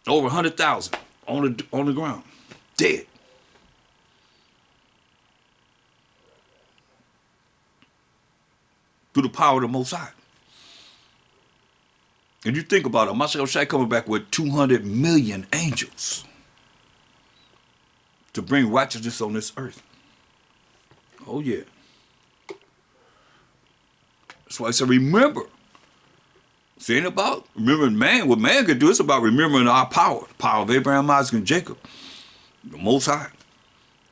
Over 100,000 on the ground, dead. Through the power of the Most High. And you think about it, Mashiach Shai coming back with 200 million angels to bring righteousness on this earth. Oh yeah. That's why I said remember. It's ain't about remembering man. What man can do, it's about remembering our power. The power of Abraham, Isaac, and Jacob. The Most High.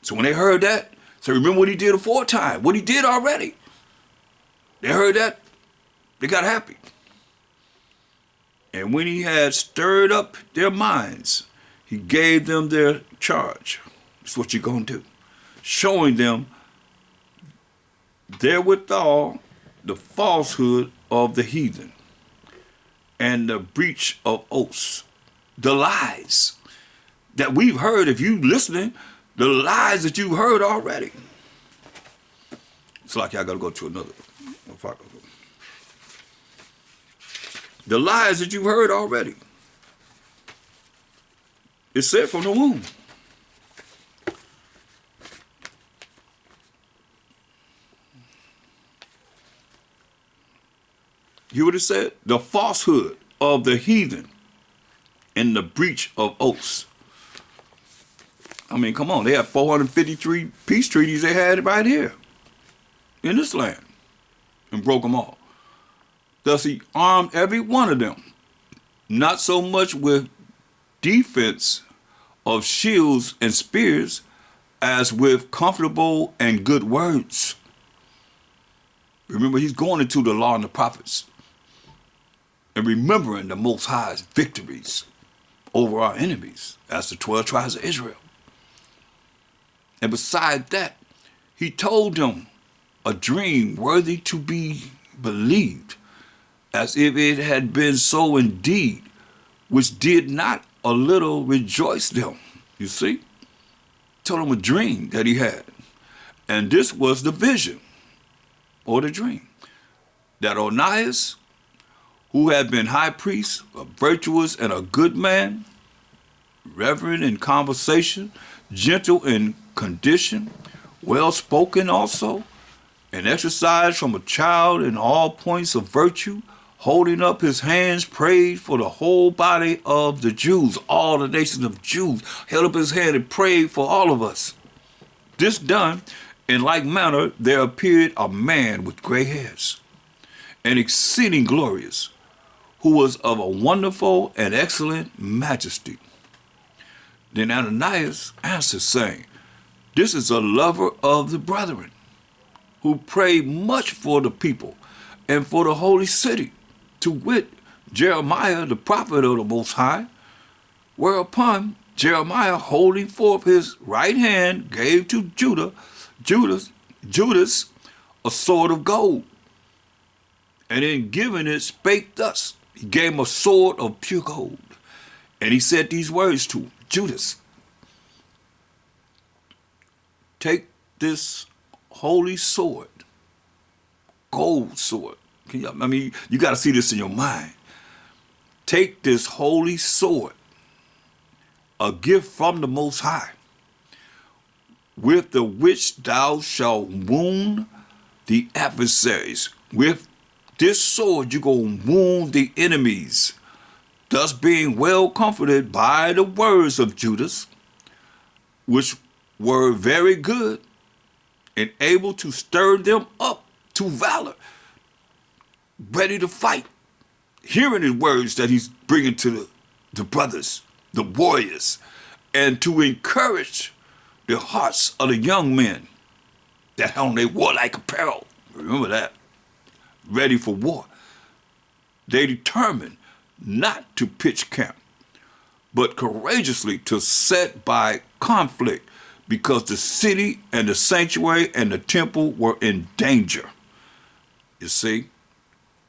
So when they heard that, so remember what he did aforetime, what he did already. They heard that, they got happy. And when he had stirred up their minds, he gave them their charge. That's what you're going to do. Showing them therewithal the falsehood of the heathen and the breach of oaths, the lies that we've heard. If you listening, the lies that you've heard already. It's like I got to go to another. The lies that you've heard already. It's said from the womb. You what it said? The falsehood of the heathen and the breach of oaths. I mean, come on. They have 453 peace treaties they had right here in this land and broke them all. Thus he armed every one of them, not so much with defense of shields and spears as with comfortable and good words. Remember, he's going into the law and the prophets and remembering the Most High's victories over our enemies as the 12 tribes of Israel. And beside that, he told them a dream worthy to be believed, as if it had been so indeed, which did not a little rejoice them. You see? Told him a dream that he had. And this was the vision, or the dream, that Onias, who had been high priest, a virtuous and a good man, reverent in conversation, gentle in condition, well spoken also, and exercised from a child in all points of virtue, holding up his hands, prayed for the whole body of the Jews, all the nations of Jews, held up his hand and prayed for all of us. This done, in like manner, there appeared a man with gray hairs, and exceeding glorious, who was of a wonderful and excellent majesty. Then Ananias answered, saying, This is a lover of the brethren, who prayed much for the people and for the holy city, to wit, Jeremiah, the prophet of the Most High. Whereupon Jeremiah, holding forth his right hand, gave to Judas, a sword of gold. And in giving it, spake thus. He gave him a sword of pure gold. And he said these words to him, Judas, take this holy sword, gold sword. You got to see this in your mind. Take this holy sword, a gift from the Most High, with the which thou shalt wound the adversaries. With this sword you're going to wound the enemies, thus being well comforted by the words of Judas, which were very good and able to stir them up to valor, ready to fight, hearing his words that he's bringing to the brothers, the warriors, and to encourage the hearts of the young men that had on their warlike apparel. Remember that. Ready for war. They determined not to pitch camp, but courageously to set by conflict, because the city and the sanctuary and the temple were in danger. You see?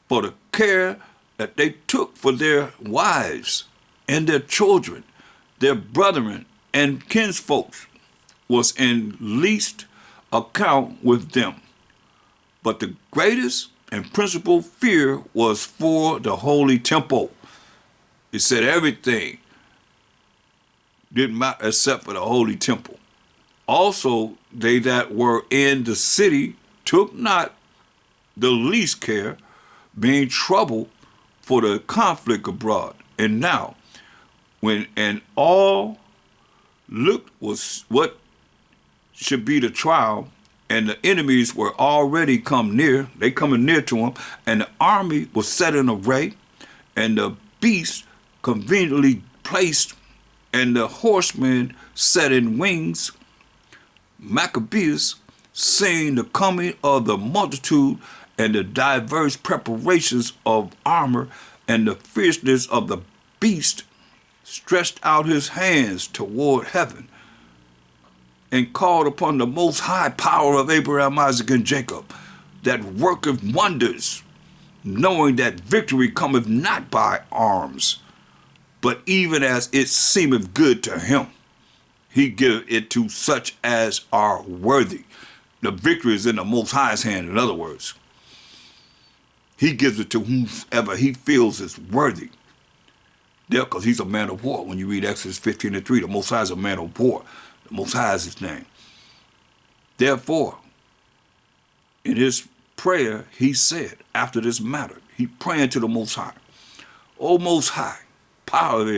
For the care that they took for their wives and their children, their brethren and kinsfolks, was in least account with them. But the greatest and principal fear was for the holy temple. It said everything didn't matter except for the holy temple. Also, they that were in the city took not the least care, being troubled for the conflict abroad. And now, when and all looked was what should be the trial, and the enemies were already come near, they coming near to him, and the army was set in array, and the beast conveniently placed, and the horsemen set in wings. Maccabees, seeing the coming of the multitude and the diverse preparations of armor and the fierceness of the beast, stretched out his hands toward heaven and called upon the most high power of Abraham, Isaac, and Jacob, that worketh wonders, knowing that victory cometh not by arms, but even as it seemeth good to him. He giveth it to such as are worthy. The victory is in the Most High's hand, in other words. He gives it to whomever he feels is worthy. There, because he's a man of war. When you read Exodus 15:3, the Most High is a man of war. The Most High is his name. Therefore, in his prayer, he said, after this matter, he praying to the Most High. O Most High, power of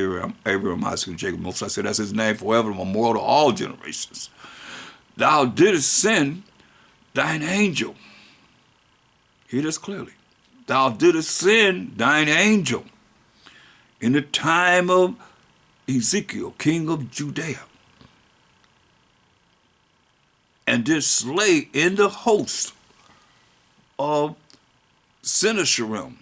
Abraham, Isaac, and Jacob. Most High said, that's his name forever, memorial to all generations. Thou didst send thine angel. Hear this clearly. Thou didst send thine angel in the time of Ezekiel, king of Judea, and did slay in the host of Sennacherib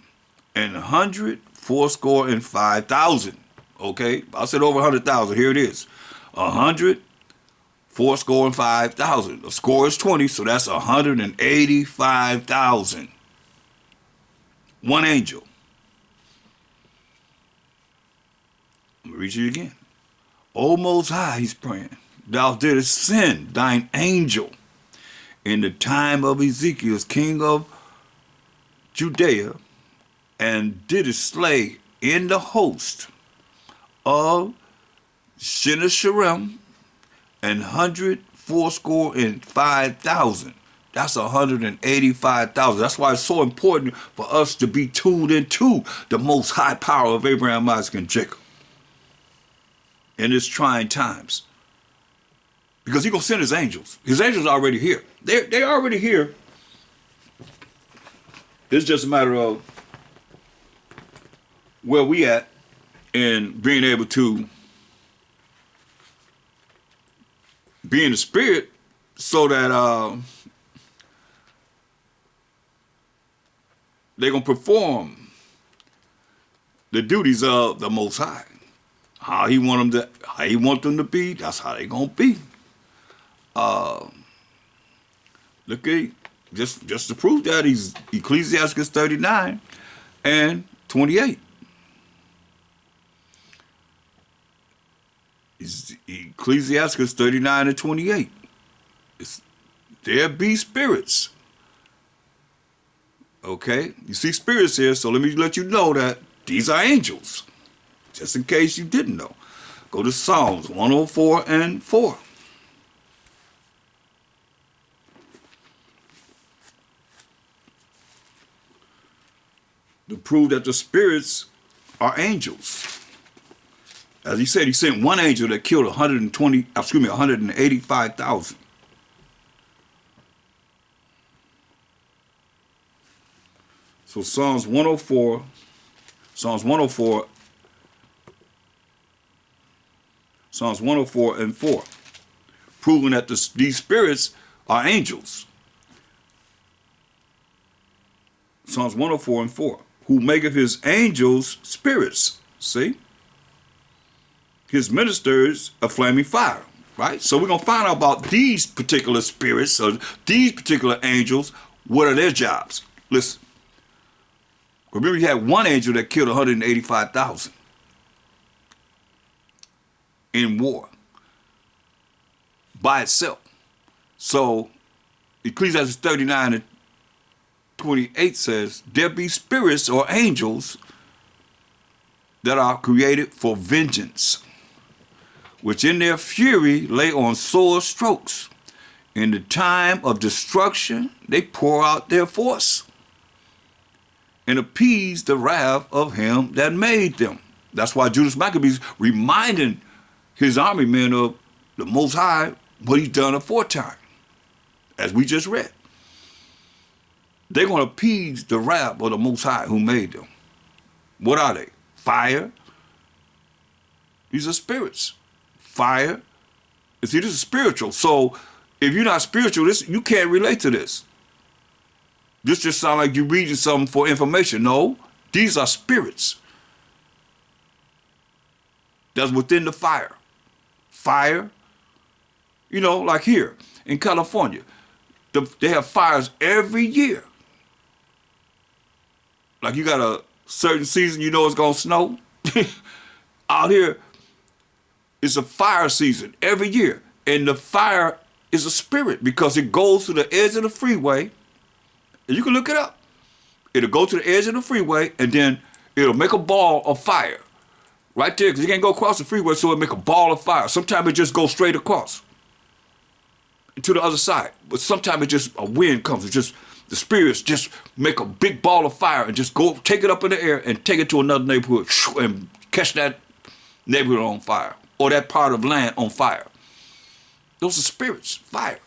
184,500. Okay, I said over 100,000. Here it is, 184,500. A score is 20, so that's 185,000. One angel. I'm gonna read it again. O Most High, he's praying. Thou didst send thine angel in the time of Ezekiel, king of Judea, and didst slay in the host of Sennacherib 184,500. That's 185,000. That's why it's so important for us to be tuned into the Most High power of Abraham, Isaac, and Jacob in these trying times. Because he's going to send his angels. His angels are already here. They're already here. It's just a matter of where we at in being able to be in the spirit so that they're going to perform the duties of the Most High. How he want them to be, that's how they going to be. Look at just to prove that, he's Ecclesiastes 39 and 28. Ecclesiastes 39 and 28. There be spirits. Okay, you see spirits here, so let me let you know that these are angels. Just in case you didn't know. Go to Psalms 104 and 4. To prove that the spirits are angels. As he said, he sent one angel that killed 185,000. So Psalms 104 and 4, proving that these spirits are angels. Psalms 104 and 4, who maketh his angels spirits, see? His ministers a flaming fire, right? So we're going to find out about these particular spirits, or these particular angels. What are their jobs? Listen. Remember, you had one angel that killed 185,000 in war by itself. So Ecclesiastes 39 and 28 says, there be spirits or angels that are created for vengeance. which in their fury lay on sore strokes. In the time of destruction, they pour out their force and appease the wrath of him that made them. That's why Judas Maccabees reminding his army men of the Most High, what he's done aforetime, as we just read. They're going to appease the wrath of the Most High who made them. What are they? Fire. These are spirits. Fire. See, this is spiritual. So if you're not spiritual, you can't relate to this. This just sounds like you're reading something for information. No, these are spirits that's within the fire. Fire, you know, like here in California, they have fires every year. Like you got a certain season, you know it's gonna snow. Out here, it's a fire season every year. And the fire is a spirit because it goes to the edge of the freeway. And you can look it up. It'll go to the edge of the freeway and then it'll make a ball of fire. Right there, because you can't go across the freeway, so it'll make a ball of fire. Sometimes it just goes straight across to the other side. But sometimes it just, a wind comes. It's just, the spirits just make a big ball of fire and just go, take it up in the air and take it to another neighborhood and catch that neighborhood on fire or that part of land on fire. Those are spirits, fire.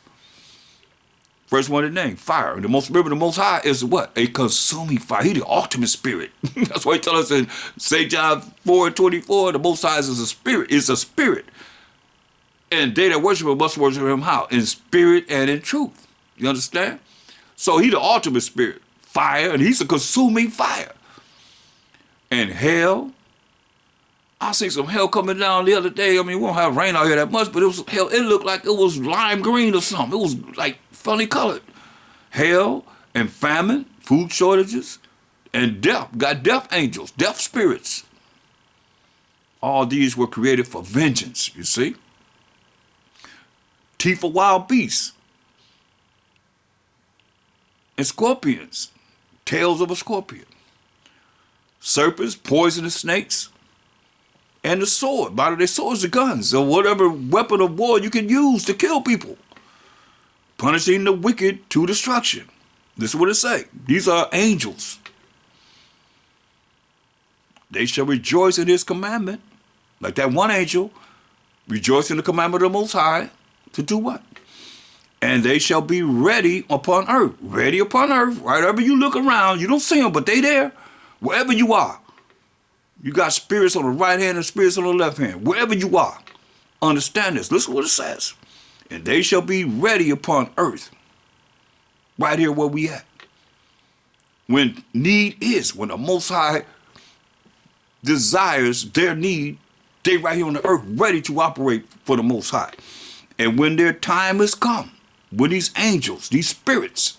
First one in the name, fire. And the Most High is what? A consuming fire. He's the ultimate spirit. That's why he tells us in St. John 4:24, the Most High is a spirit. It's a spirit. And they that worship him must worship him how? In spirit and in truth. You understand? So he's the ultimate spirit, fire, and he's a consuming fire. And hell, I seen some hell coming down the other day. I mean, we don't have rain out here that much, but it was hell. It looked like it was lime green or something. It was like funny colored. Hell and famine, food shortages, and death. Got death angels, death spirits. All these were created for vengeance, you see. Teeth of wild beasts. And scorpions. Tails of a scorpion. Serpents, poisonous snakes. And the sword. By the way, swords are guns or whatever weapon of war you can use to kill people. Punishing the wicked to destruction. This is what it say. These are angels. They shall rejoice in his commandment. Like that one angel rejoice in the commandment of the Most High to do what? And they shall be ready upon earth. Ready upon earth. Wherever you look around, you don't see them, but they there. Wherever you are. You got spirits on the right hand and spirits on the left hand. Wherever you are. Understand this. Listen to what it says. And they shall be ready upon earth. Right here where we at. When need is, when the Most High desires their need, they right here on the earth ready to operate for the Most High. And when their time has come, when these angels, these spirits,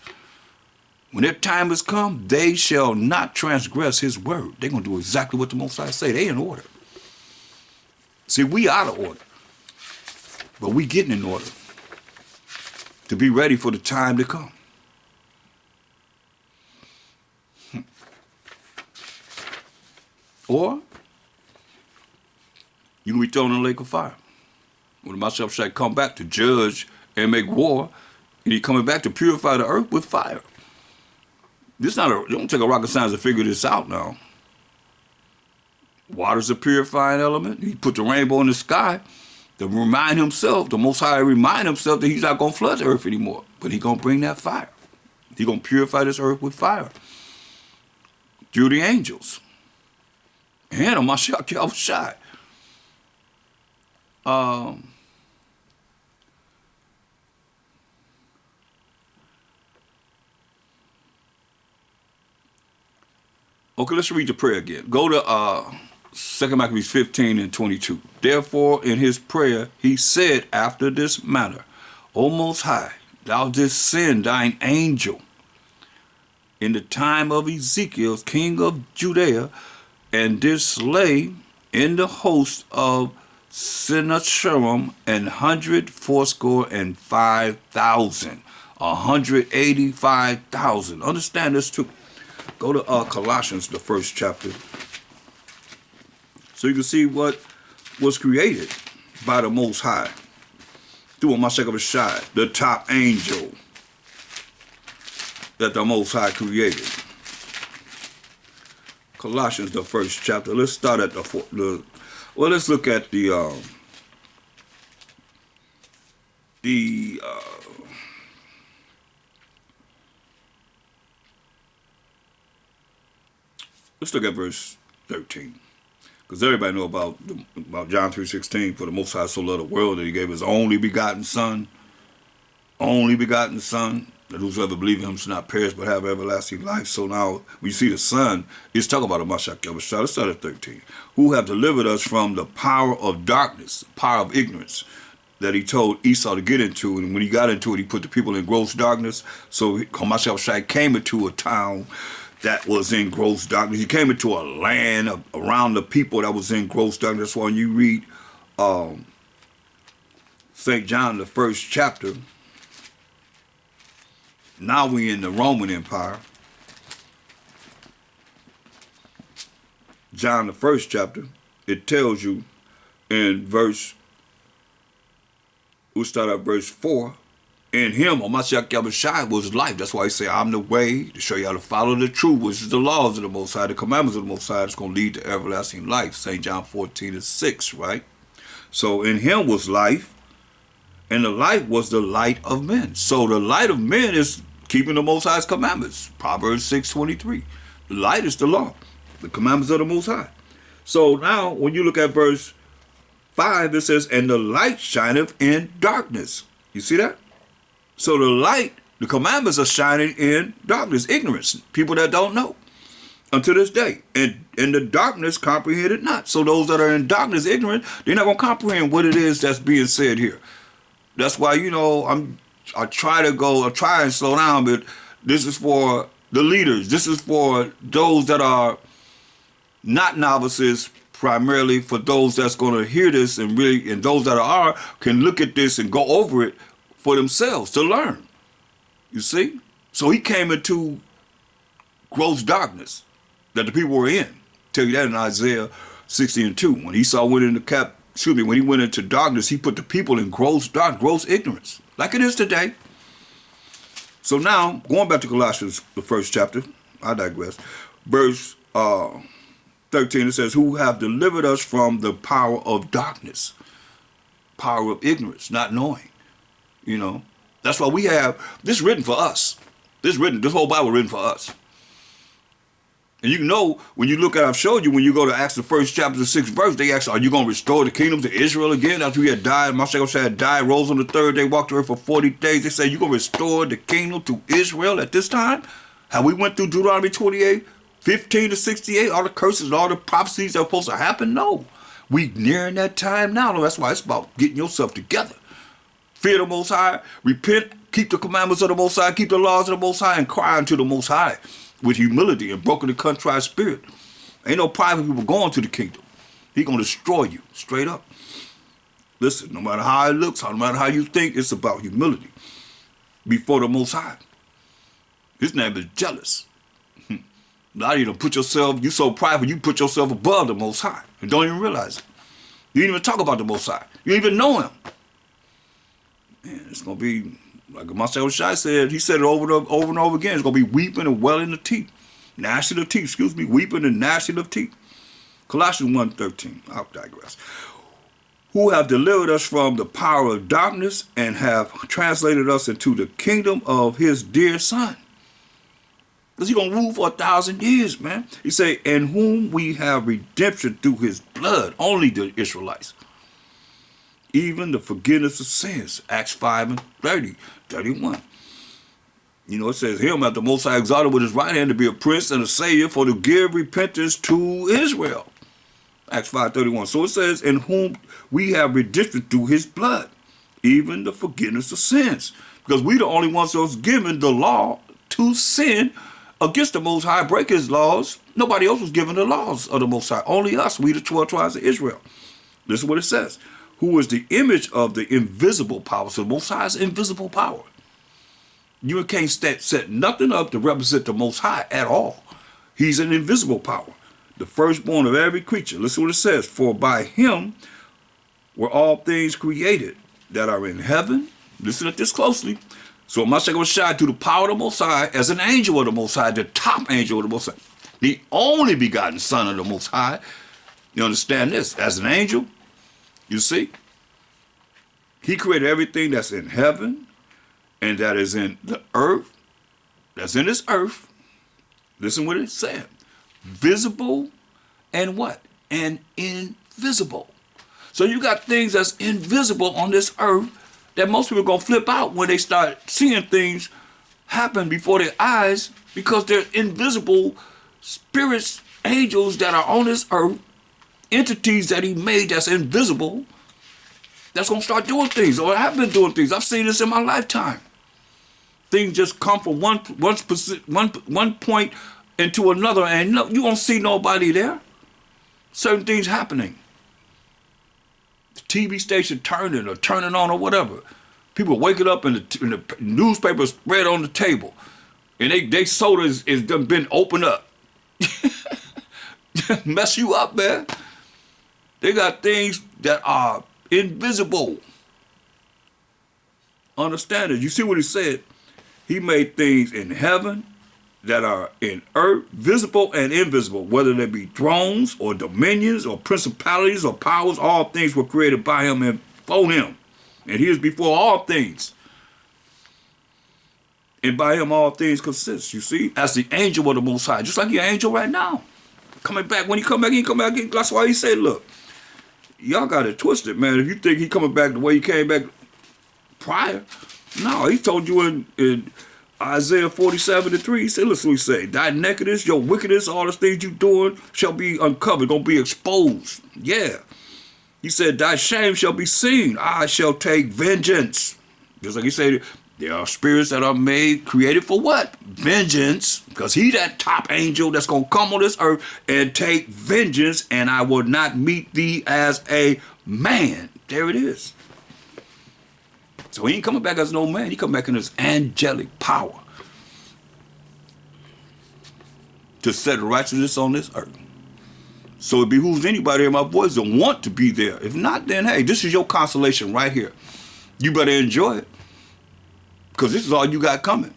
when their time has come, they shall not transgress his word. They're going to do exactly what the Most High say. They in order. See, we out of order. But we getting in order to be ready for the time to come. Or you can be thrown in the lake of fire. When myself shall come back to judge and make war, and he coming back to purify the earth with fire. This not a, don't take a rocket science to figure this out now. Water's a purifying element. He put the rainbow in the sky to remind himself, the Most High remind himself that he's not going to flood the earth anymore. But he's going to bring that fire. He's going to purify this earth with fire. Through the angels. And on my shot, I was shot. Okay, let's read the prayer again. Go to 2 Maccabees 15 and 22. Therefore, in his prayer, he said after this manner, O Most High, thou didst send thine angel in the time of Ezekiel, king of Judea, and didst slay in the host of Sennacherib 185,000. 185,000. Understand this too. Go to Colossians, the first chapter. So you can see what was created. by the Most High. Through Mashiach, the top angel that the Most High created. Colossians, the first chapter. Let's start at let's look at let's look at verse 13. Because everybody know about John 3:16, for the Most High so loved the world that he gave his only begotten Son, that whosoever believe in him should not perish but have everlasting life. So now we see the Son, it's talking about a Mashiach Yahushua. Let's start at 13. Who have delivered us from the power of darkness, power of ignorance, that he told Esau to get into. And when he got into it, he put the people in gross darkness. So Mashiach came into a town that was in gross darkness. He came into a land around the people that was in gross darkness. That's why when you read St. John, the first chapter, now we in the Roman Empire. John, the first chapter, it tells you in we'll start at verse 4. In him, Mashiach Yahushua, was life. That's why he say, I'm the way, to show you how to follow the truth, which is the laws of the Most High, the commandments of the Most High, that's going to lead to everlasting life. St. John 14:6, right? So in him was life, and the light was the light of men. So the light of men is keeping the Most High's commandments. Proverbs 6:23. The light is the law, the commandments of the Most High. So now when you look at verse 5, it says, and the light shineth in darkness. You see that? So the light, the commandments are shining in darkness, ignorance, people that don't know unto this day. And the darkness comprehended not. So those that are in darkness, ignorant, they're not going to comprehend what it is that's being said here. That's why, I try and slow down, but this is for the leaders. This is for those that are not novices, primarily for those that's going to hear this and those that are can look at this and go over it for themselves to learn. You see? So he came into gross darkness that the people were in. Tell you that in Isaiah 60:2. When Esau went into when he went into darkness, he put the people in gross ignorance, like it is today. So now, going back to Colossians, the first chapter, I digress. Verse 13, it says, who have delivered us from the power of darkness, power of ignorance, not knowing. That's why we have this written for us. This whole Bible written for us. And when you look at, I've showed you, when you go to Acts the first chapter, the 6th verse, they ask, are you going to restore the kingdom to Israel again after he had died? Mashiach had died, rose on the 3rd day, walked the earth for 40 days. They say, you going to restore the kingdom to Israel at this time? How we went through Deuteronomy 28:15-68, all the curses and all the prophecies that are supposed to happen? No. We nearing that time now. That's why it's about getting yourself together. Fear the Most High, repent, keep the commandments of the Most High, keep the laws of the Most High, and cry unto the Most High with humility and broken and contrite spirit. Ain't no private people going to the kingdom. He going to destroy you, straight up. Listen, no matter how it looks, no matter how you think, it's about humility before the Most High. His name is jealous. Now you don't put yourself, you so prideful, you put yourself above the Most High and don't even realize it. You didn't even talk about the Most High. You didn't even know him. Man, it's going to be, like Mashiach Shai said, he said it over and over again, it's going to be weeping and welling of teeth. Gnashing of teeth, weeping and gnashing of teeth. Colossians 1:13, I'll digress. Who have delivered us from the power of darkness and have translated us into the kingdom of his dear Son. Because he's going to rule for 1,000 years, man. He say, in whom we have redemption through his blood, only the Israelites. Even the forgiveness of sins, Acts 5:31. It says, him at the Most High exalted with his right hand to be a prince and a savior for to give repentance to Israel. Acts 5:31. So it says, in whom we have redemption through his blood, even the forgiveness of sins. Because we the only ones that was given the law to sin against the Most High, break his laws. Nobody else was given the laws of the Most High. Only us, we the 12 tribes of Israel. This is what it says. Who is the image of the invisible power. So the Most High is invisible power. You can't set nothing up to represent the Most High at all. He's an invisible power. The firstborn of every creature. Listen what it says. For by him were all things created that are in heaven. Listen to this closely. So Mashiach was shy to the power of the Most High as an angel of the Most High, the top angel of the Most High, the only begotten Son of the Most High. You understand this? As an angel, you see, he created everything that's in heaven and that is in the earth, that's in this earth. Listen what it said. Visible and what? And invisible. So you got things that's invisible on this earth that most people are going to flip out when they start seeing things happen before their eyes because they're invisible spirits, angels that are on this earth, entities that he made that's invisible, that's going to start doing things or have been doing things. I've seen this in my lifetime. Things just come from one point into another and you won't see nobody there. Certain things happening. The TV station turning on or whatever. People waking up and the newspaper spread on the table. And they soda is done been opened up. Mess you up, man. They got things that are invisible. Understand it. You see what he said? He made things in heaven that are in earth, visible and invisible, whether they be thrones or dominions or principalities or powers, all things were created by him and for him. And he is before all things. And by him all things consist, you see, as the angel of the Most High, just like your angel right now. Coming back, when he come back, he come back. That's why he said, look, y'all got it twisted, man. If you think he coming back the way he came back prior, no, he told you in Isaiah 47:3, he said, listen what he said, thy nakedness, your wickedness, all the things you doing shall be uncovered, gonna be exposed. Yeah. He said, thy shame shall be seen. I shall take vengeance. Just like he said, there are spirits that are made, created for what? Vengeance. Because he that top angel that's going to come on this earth and take vengeance, and I will not meet thee as a man. There it is. So he ain't coming back as no man. He come back in his angelic power to set righteousness on this earth. So it behooves anybody in my voice to want to be there. If not, then hey, this is your consolation right here. You better enjoy it. Because this is all you got coming.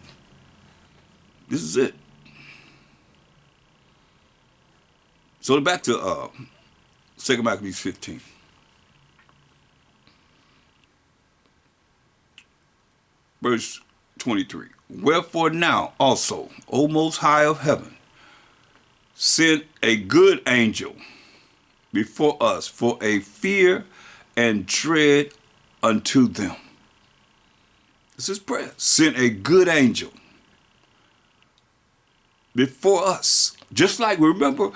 This is it. So back to 2 Maccabees 15. Verse 23. Wherefore now also, O Most High of heaven, send a good angel before us for a fear and dread unto them. This is prayer. Send a good angel before us. Just like, remember,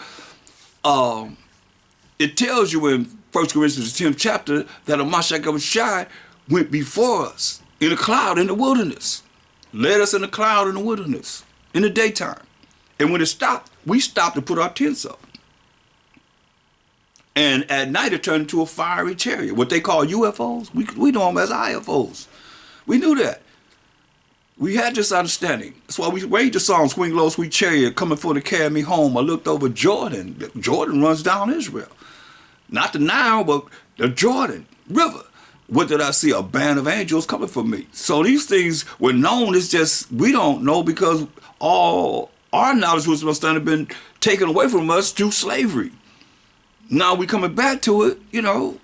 it tells you in 1 Corinthians 10th chapter that a Mashiach of Shai went before us in a cloud in the wilderness. Led us in a cloud in the wilderness in the daytime. And when it stopped, we stopped to put our tents up. And at night it turned into a fiery chariot, what they call UFOs. We know them as IFOs. We knew that. We had this understanding. That's why we read the song, Swing Low, Sweet Chariot, coming for to carry me home. I looked over Jordan. Jordan runs down Israel. Not the Nile, but the Jordan River. What did I see? A band of angels coming for me. So these things were known. It's just we don't know because all our knowledge was must have been taken away from us through slavery. Now we coming back to it, you know.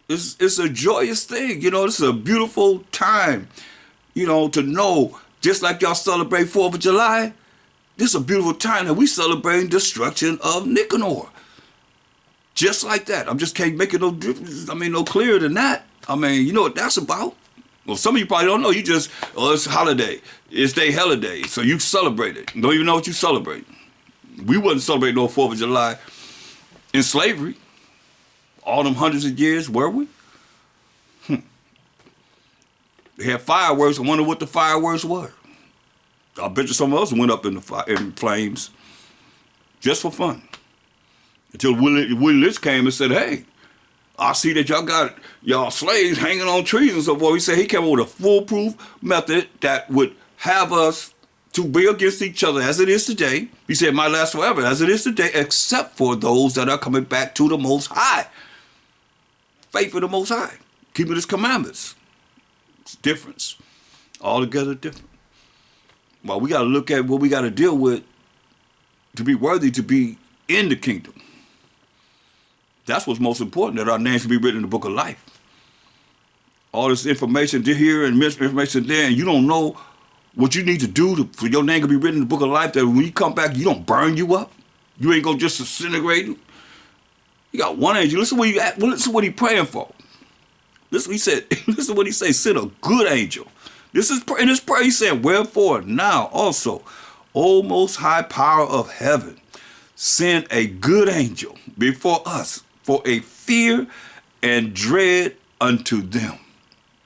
It's a joyous thing, you know. This is a beautiful time, you know, to know. Just like y'all celebrate 4th of July, this is a beautiful time that we celebrating destruction of Nicanor. Just like that. I just can't make it no difference. I mean, no clearer than that. I mean, you know what that's about. Well, some of you probably don't know. You just, it's a holiday. It's their holiday, so you celebrate it. Don't even know what you celebrate. We wasn't celebrating no 4th of July in slavery. All them hundreds of years, were we? They had fireworks. I wonder what the fireworks were. I bet you some of us went up in flames just for fun. Until Willie Litch came and said, hey, I see that y'all got y'all slaves hanging on trees and so forth. He said he came up with a foolproof method that would have us to be against each other as it is today. He said, it might last forever as it is today, except for those that are coming back to the Most High. faith of the Most High, keeping His commandments. It's difference, altogether different. Well, we got to look at what we got to deal with to be worthy to be in the kingdom. That's what's most important, that our names should be written in the book of life. All this information here and misinformation there, and you don't know what you need to do for your name to be written in the book of life, that when you come back, you don't burn you up. You ain't going to just disintegrate. You got one angel. Listen what he praying for. Listen, he said, listen what he say, send a good angel. This is in his prayer, he said, wherefore now also, O most high power of heaven, send a good angel before us for a fear and dread unto them.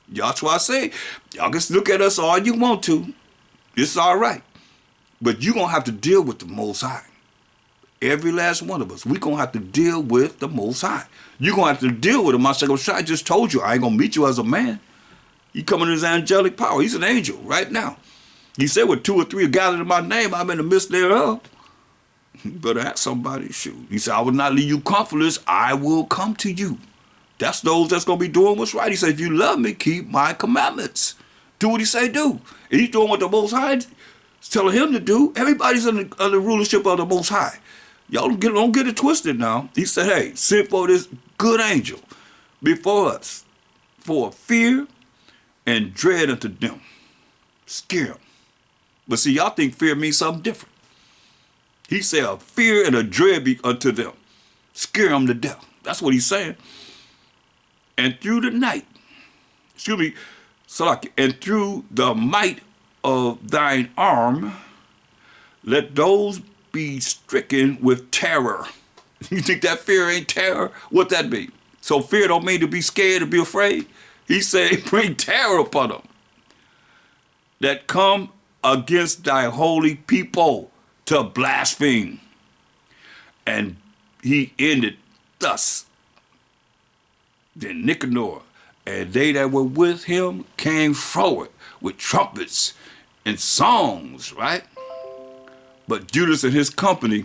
That's why I say, y'all can look at us all you want to. It's all right. But you're going to have to deal with the Most High. Every last one of us. We're going to have to deal with the Most High. You're going to have to deal with him. I just told you, I ain't going to meet you as a man. You come in his angelic power. He's an angel right now. He said, with 2 or 3 are gathered in my name, I'm in the midst thereof. You better ask somebody, shoot. He said, I will not leave you comfortless. I will come to you. That's those that's going to be doing what's right. He said, if you love me, keep my commandments. Do what he say do. And he's doing what the Most High is telling him to do. Everybody's under the rulership of the Most High. Y'all don't get it twisted now. He said, hey, send for this good angel before us for fear and dread unto them. Scare them. But see, y'all think fear means something different. He said a fear and a dread be unto them. Scare them to death. That's what he's saying. And through the night, and through the might of thine arm, let those be stricken with terror. You think that fear ain't terror? What that be? So fear don't mean to be scared, to be afraid. He said, bring terror upon them that come against thy holy people to blaspheme. And he ended thus. Then Nicanor and they that were with him came forward with trumpets and songs, right? But Judas and his company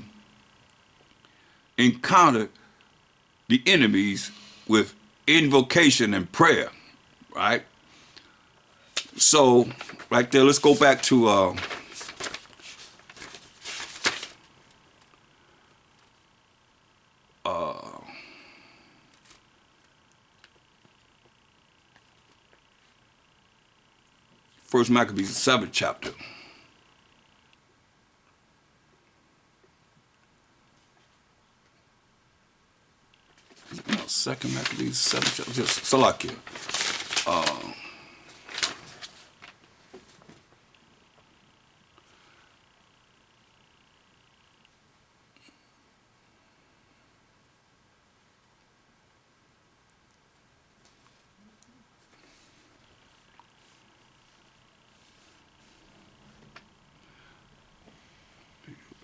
encountered the enemies with invocation and prayer, right? So, right there, let's go back to First Maccabees, the 7th chapter. No, 2nd Maccabees, 7th chapter. Just Salakia.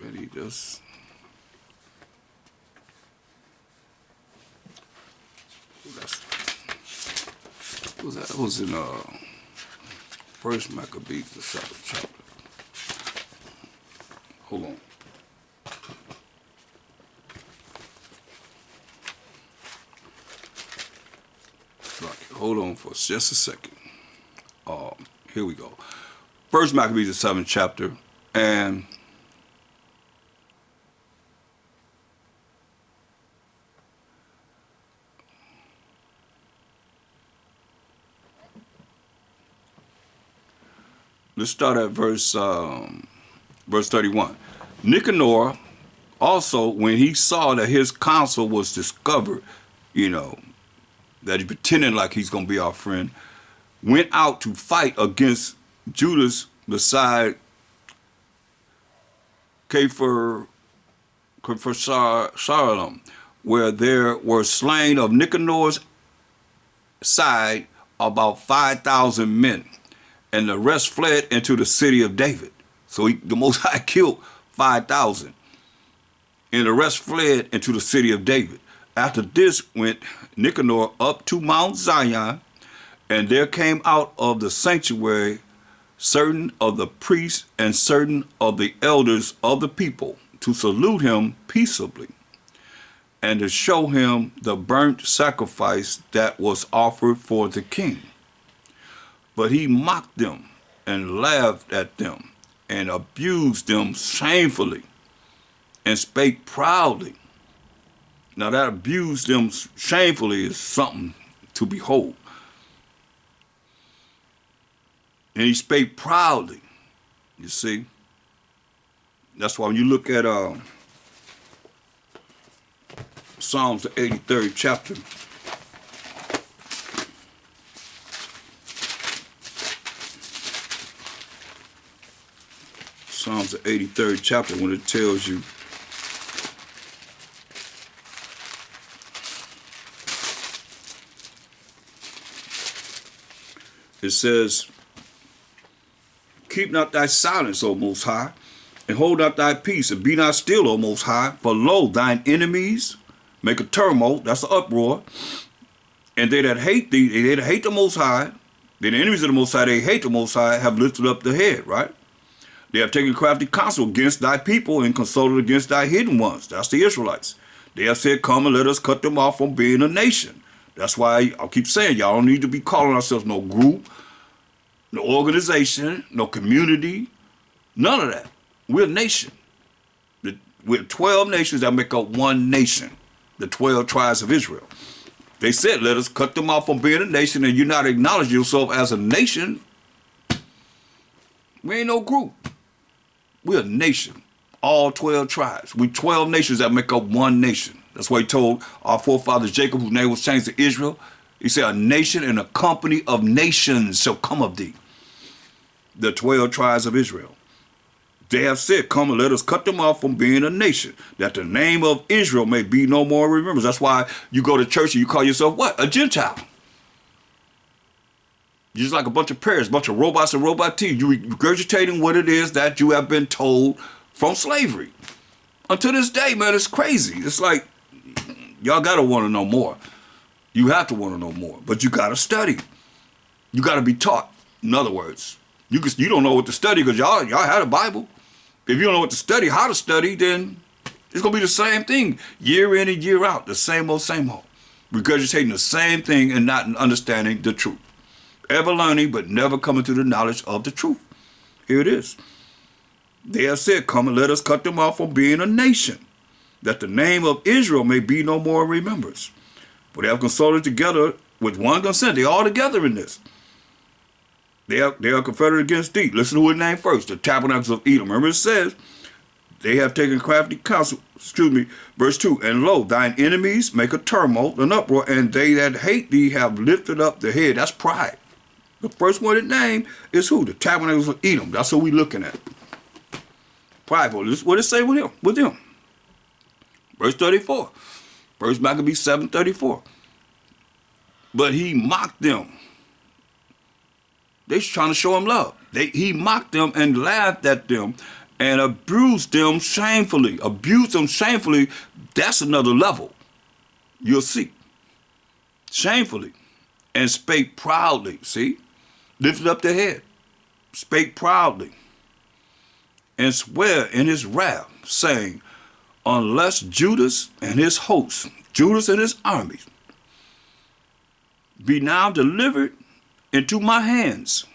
Ready, just. That was in First Maccabees, the 7th chapter. Hold on. Hold on for just a second. Here we go. First Maccabees, the 7th chapter, and let's start at verse 31. Nicanor also, when he saw that his counsel was discovered, that he pretending like he's going to be our friend, went out to fight against Judas beside Shalom, where there were slain of Nicanor's side about 5,000 men. And the rest fled into the city of David. So the Most High killed 5,000. And the rest fled into the city of David. After this went Nicanor up to Mount Zion, and there came out of the sanctuary certain of the priests and certain of the elders of the people to salute him peaceably. and to show him the burnt sacrifice that was offered for the king. But he mocked them and laughed at them and abused them shamefully and spake proudly. Now that abused them shamefully is something to behold. And he spake proudly, you see. That's why when you look at Psalms the 83rd chapter, Psalms the 83rd chapter, when it tells you it says, keep not thy silence, O Most High, and hold not thy peace, and be not still, O Most High, for lo, thine enemies make a tumult, that's an uproar, and they that hate thee, they that hate the Most High, they the enemies of the Most High, they hate the Most High, have lifted up the head, right? They have taken crafty counsel against thy people and consulted against thy hidden ones. That's the Israelites. They have said, come and let us cut them off from being a nation. That's why I keep saying, y'all don't need to be calling ourselves no group, no organization, no community, none of that. We're a nation. We're 12 nations that make up one nation, the 12 tribes of Israel. They said, let us cut them off from being a nation, and you're not acknowledging yourself as a nation. We ain't no group. We're a nation, all 12 tribes. We 12 nations that make up one nation. That's why he told our forefather Jacob, whose name was changed to Israel. He said, a nation and a company of nations shall come of thee. The 12 tribes of Israel. They have said, come and let us cut them off from being a nation, that the name of Israel may be no more remembered. That's why you go to church and you call yourself what? A Gentile. You're just like a bunch of parrots, a bunch of robots and robotees. You're regurgitating what it is that you have been told from slavery. Until this day, man, it's crazy. It's like, y'all got to want to know more. You have to want to know more, but you got to study. You got to be taught. In other words, you don't know what to study because y'all had a Bible. If you don't know what to study, how to study, then it's going to be the same thing year in and year out, the same old, regurgitating the same thing and not understanding the truth. Ever learning, but never coming to the knowledge of the truth. Here it is. They have said, come and let us cut them off from being a nation, that the name of Israel may be no more in remembrance. For they have consulted together with one consent. They're all together in this. They are confederate against thee. Listen to his name first, the tabernacles of Edom. Remember it says, they have taken crafty counsel, verse 2, and lo, thine enemies make a tumult, an uproar, and they that hate thee have lifted up the head. That's pride. The first one in name is who? The tabernacles of Edom. That's what we're looking at. Prideful. This is what it say with him. Verse 34. First Maccabees 7:34. But he mocked them. They're trying to show him love. He mocked them and laughed at them and abused them shamefully. Abused them shamefully. That's another level. You'll see. Shamefully. And spake proudly. See? Lifted up the head. Spake proudly. And swear in his wrath, saying, unless Judas and his hosts, Judas and his armies, be now delivered into my hands,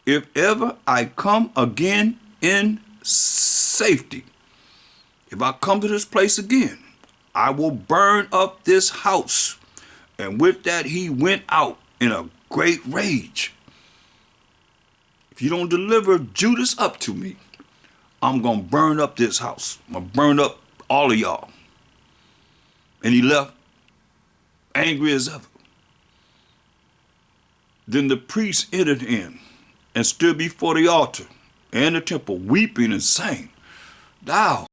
if ever I come again in safety, if I come to this place again, I will burn up this house. And with that he went out in a great rage. If you don't deliver Judas up to me, I'm going to burn up this house. I'm going to burn up all of y'all. And he left angry as ever. Then the priest entered in and stood before the altar and the temple, weeping and saying, thou